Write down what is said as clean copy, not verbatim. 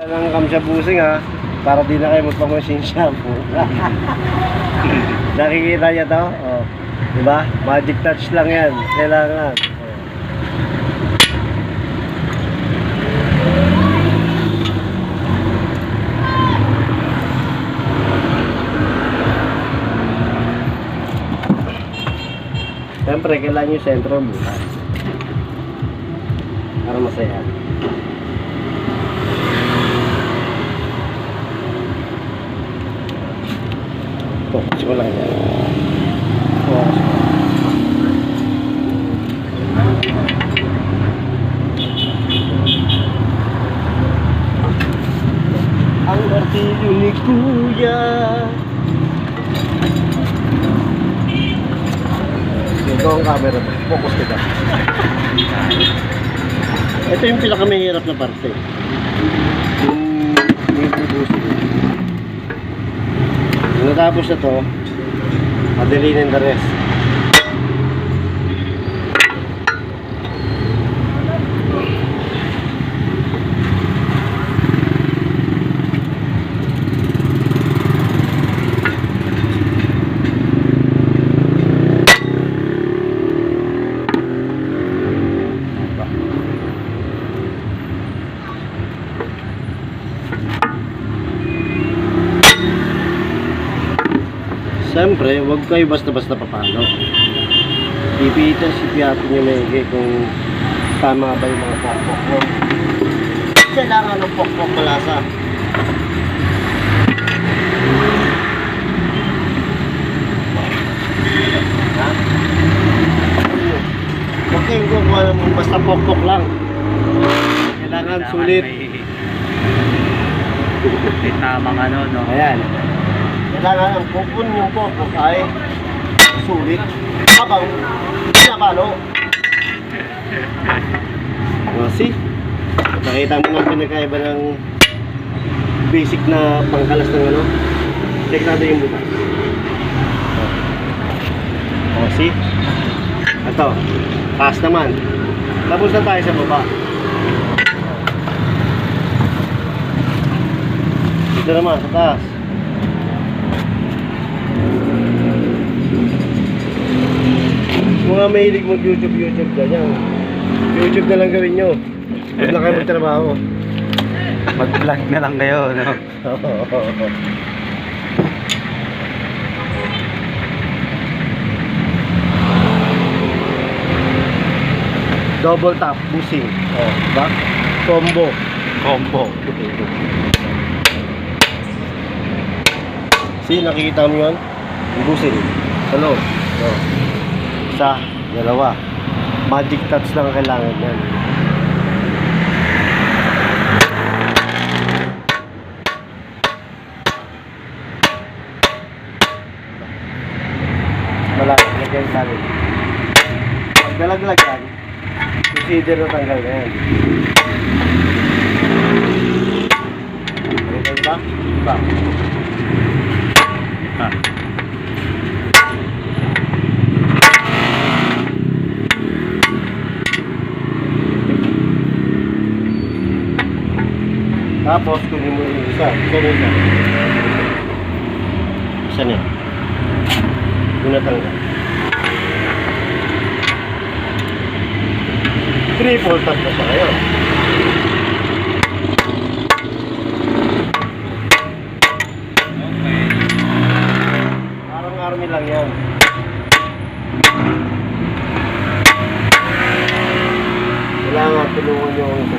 Ng kamsabusing ha, para di na kayo magpamusin shampoo. Nakikita niya to? Oh. Diba? Magic touch lang yan. Kailangan. Siyempre, kailangan yung sentro bukas. Para masaya. Focus ko lang yan. Focus ko. Ang martilyo ni Kuya. Ito ang camera mo. Focus kita. Ito yung pinakamahirap na parte. Yung bubusin. Natapos na to, madalinin the rest. Siyempre, huwag kayo basta-basta papalo. Pipitan si Piato nyo maigi kung tama ba yung mga pokpok mo. Kailangan ng pokpok malasa. Ha? Huwag kayong kukuha naman basta pokpok lang. Kailangan sulit. May tamang ano, no? Ayan. Kailangan ang pupun yung pokpok ay sulit habang pinapalo. See? Nakita mo ng pinagkaiba ng basic na pangkalas ng ano. Check natin yung butas. See? Ito, taas naman. Tapos na tayo sa baba. Dito naman, sa taas. Mga mahilig mag-YouTube ganyan. YouTube na lang gawin nyo. Huwag na kayo magtrabaho. Mag-vlog na lang kayo, no? Double tap, busing. Oh, back. Combo. See, nakikita mo yun? Yung busing. Sa loob. Oh. Isa, dalawa. Magic touch lang ang kailangan yan. Malaki, lagyan sa akin. Pag nalaglag yan, consider na tanggal na yan. Okay ba? Ba? Ha? Tapos, kunin mo yung isa. Isa na isa. Isa na. Yung natanggal. Triple tap na siya ngayon. Parang army lang yan. Kailangan tulungan yung